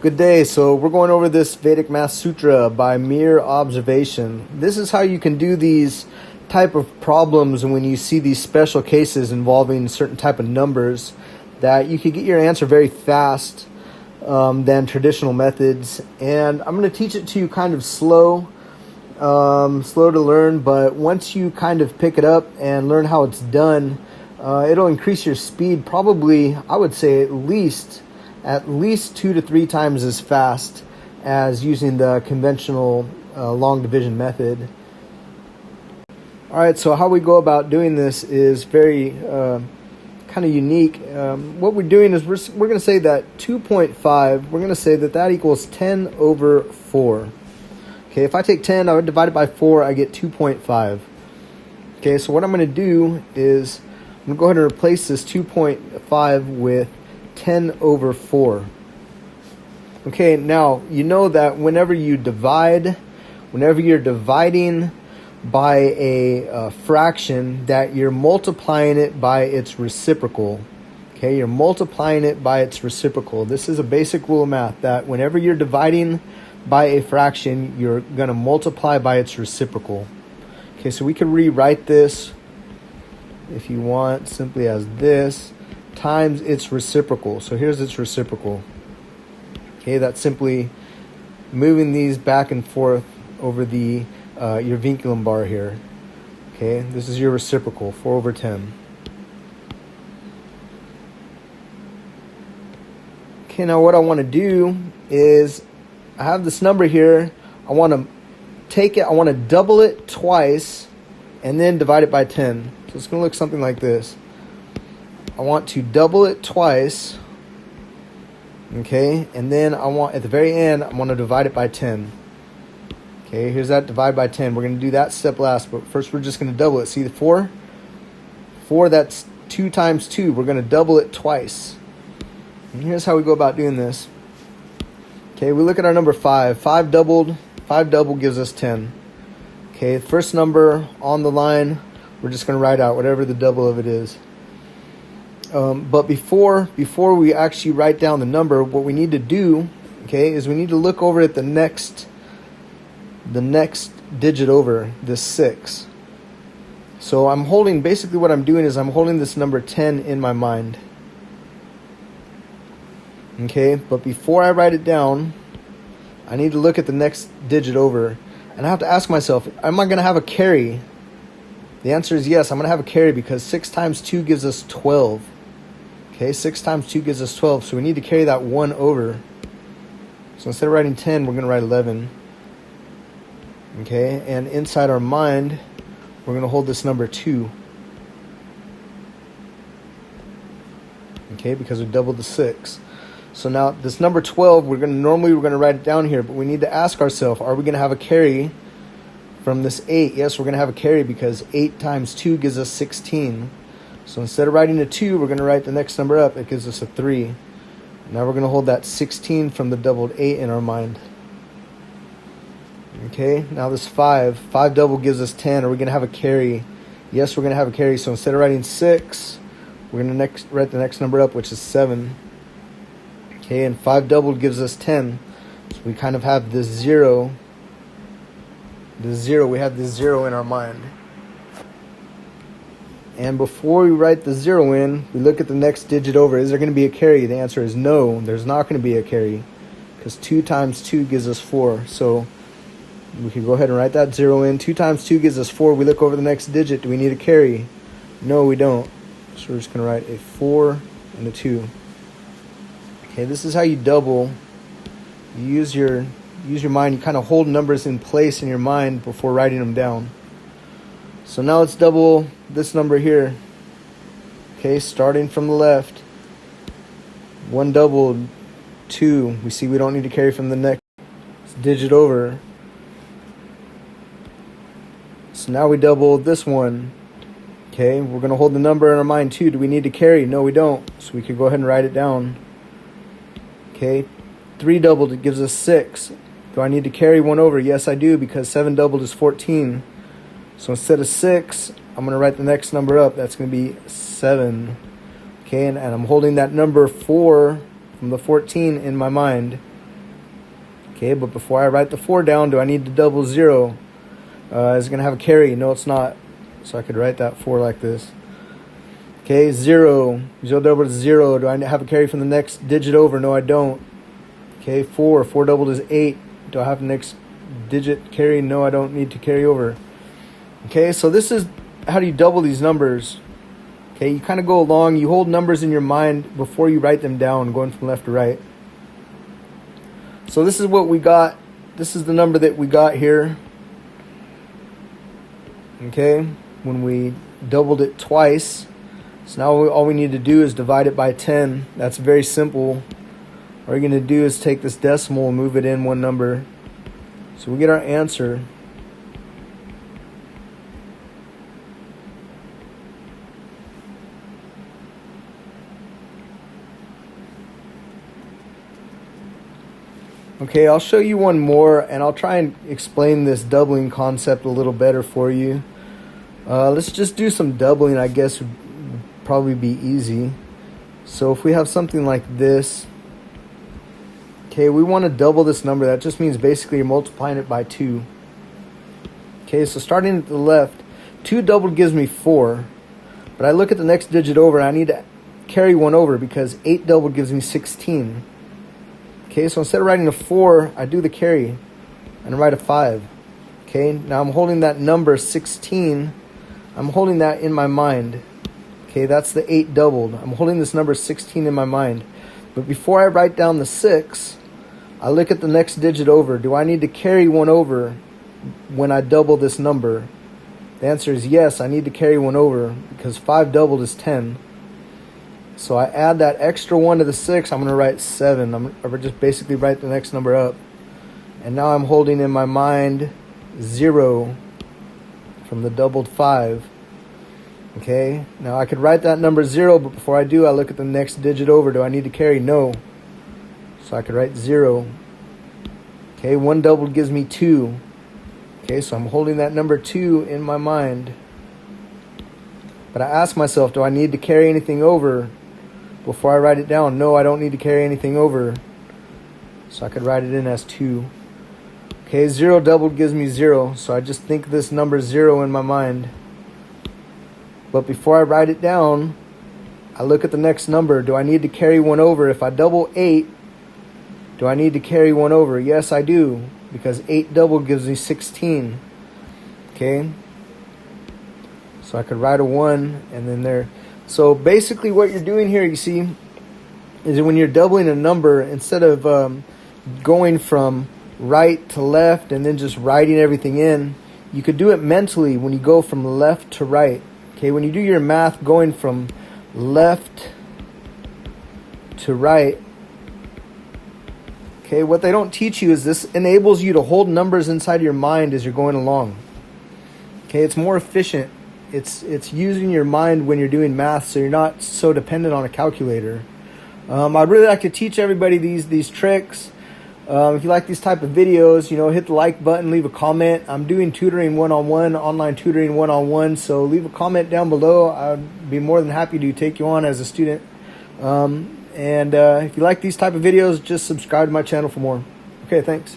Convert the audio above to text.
Good day. So we're going over this Vedic Math Sutra by mere observation. This is how you can do these type of problems when you see these special cases involving certain type of numbers, that you can get your answer very fast than traditional methods. And I'm going to teach it to you kind of slow to learn, but once you kind of pick it up and learn how it's done, it'll increase your speed probably, I would say, at least 2 to 3 times as fast as using the conventional long division method. All right, so how we go about doing this is very kind of unique. What we're doing is we're going to say that 2.5, we're going to say that equals 10 over 4. Okay, if I take 10, I would divide it by 4, I get 2.5. Okay, so what I'm going to do is I'm going to go ahead and replace this 2.5 with 10 over 4. Okay, now you know that whenever you're dividing by a fraction, that you're multiplying it by its reciprocal. Okay, you're multiplying it by its reciprocal. This is a basic rule of math, that whenever you're dividing by a fraction, you're going to multiply by its reciprocal. Okay, so we could rewrite this, if you want, simply as this times its reciprocal. So here's its reciprocal. Okay, that's simply moving these back and forth over the your vinculum bar here. Okay, this is your reciprocal, 4 over 10. Okay, now what I want to do is, I have this number here. I want to take it, I want to double it twice and then divide it by 10. So it's going to look something like this. I want to double it twice, okay, and then I want, at the very end, I want to divide it by 10. Okay, here's that divide by 10. We're going to do that step last, but first we're just going to double it. See the 4? 4, that's 2 times 2. We're going to double it twice. And here's how we go about doing this. Okay, we look at our number 5. 5 doubled gives us 10. Okay, first number on the line, we're just going to write out whatever the double of it is. But before we actually write down the number, what we need to do, okay, is we need to look over at the next digit over, this 6. So I'm holding, basically what I'm doing is I'm holding this number 10 in my mind. Okay, but before I write it down, I need to look at the next digit over, and I have to ask myself, am I going to have a carry? The answer is yes, I'm going to have a carry, because 6 times 2 gives us 12. Okay, 6 times 2 gives us 12, so we need to carry that 1 over. So instead of writing 10, we're going to write 11. Okay, and inside our mind, we're going to hold this number 2. Okay, because we doubled the 6. So now this number 12, normally we're going to write it down here, but we need to ask ourselves, are we going to have a carry from this 8? Yes, we're going to have a carry, because 8 times 2 gives us 16. So instead of writing a 2, we're going to write the next number up. It gives us a 3. Now we're going to hold that 16 from the doubled 8 in our mind. Okay, now this 5. 5 double gives us 10. Are we going to have a carry? Yes, we're going to have a carry. So instead of writing 6, we're going to write the next number up, which is 7. Okay, and 5 doubled gives us 10. So we kind of have this 0. We have this 0 in our mind. And before we write the 0 in, we look at the next digit over. Is there going to be a carry? The answer is no, there's not going to be a carry, because 2 times 2 gives us 4. So we can go ahead and write that 0 in. 2 times 2 gives us 4. We look over the next digit. Do we need a carry? No, we don't. So we're just going to write a 4 and a 2. Okay, this is how you double. You use your mind. You kind of hold numbers in place in your mind before writing them down. So now let's double this number here. Okay, starting from the left. 1 doubled, 2. We see we don't need to carry from the next digit over. So now we double this one. Okay, we're going to hold the number in our mind too. Do we need to carry? No, we don't. So we could go ahead and write it down. Okay, 3 doubled, it gives us 6. Do I need to carry 1 over? Yes, I do, because 7 doubled is 14. So instead of 6, I'm going to write the next number up. That's going to be 7. Okay, and I'm holding that number 4 from the 14 in my mind. Okay, but before I write the 4 down, do I need to double 0? Is it going to have a carry? No, it's not. So I could write that 4 like this. Okay, 0. 0 doubled is 0. Do I have a carry from the next digit over? No, I don't. Okay, 4. 4 doubled is 8. Do I have the next digit carry? No, I don't need to carry over. Okay, so this is how do you double these numbers. Okay, you kind of go along. You hold numbers in your mind before you write them down, going from left to right. So this is what we got. This is the number that we got here. Okay, when we doubled it twice. So now all we need to do is divide it by 10. That's very simple. All you're going to do is take this decimal and move it in one number. So we get our answer. Okay, I'll show you one more, and I'll try and explain this doubling concept a little better for you. Let's just do some doubling, I guess would probably be easy. So if we have something like this, okay, we want to double this number. That just means basically you're multiplying it by 2. Okay, so starting at the left, 2 doubled gives me 4. But I look at the next digit over, and I need to carry 1 over because 8 doubled gives me 16. Okay, so instead of writing a 4, I do the carry and write a 5. Okay, now I'm holding that number 16. I'm holding that in my mind. Okay, that's the 8 doubled. I'm holding this number 16 in my mind. But before I write down the 6, I look at the next digit over. Do I need to carry 1 over when I double this number? The answer is yes, I need to carry 1 over because 5 doubled is 10. So I add that extra 1 to the 6. I'm going to write 7. I'm going to just basically write the next number up. And now I'm holding in my mind 0 from the doubled 5. Okay, now I could write that number 0, but before I do, I look at the next digit over. Do I need to carry? No. So I could write 0. Okay, 1 doubled gives me 2. Okay, so I'm holding that number 2 in my mind. But I ask myself, do I need to carry anything over before I write it down? No, I don't need to carry anything over. So I could write it in as 2. Okay, 0 doubled gives me 0. So I just think this number 0 in my mind. But before I write it down, I look at the next number. Do I need to carry 1 over? If I double 8, do I need to carry 1 over? Yes, I do. Because 8 doubled gives me 16. Okay. So I could write a 1 and then there. So basically what you're doing here, you see, is that when you're doubling a number, instead of going from right to left and then just writing everything in, you could do it mentally when you go from left to right. Okay, when you do your math going from left to right, okay, what they don't teach you is this enables you to hold numbers inside your mind as you're going along. Okay, it's more efficient. It's using your mind when you're doing math, so you're not so dependent on a calculator. I'd really like to teach everybody these tricks. If you like these type of videos, hit the like button, leave a comment. I'm doing tutoring one-on-one, online tutoring one-on-one, so leave a comment down below. I'd be more than happy to take you on as a student. And if you like these type of videos, just subscribe to my channel for more. Okay, thanks.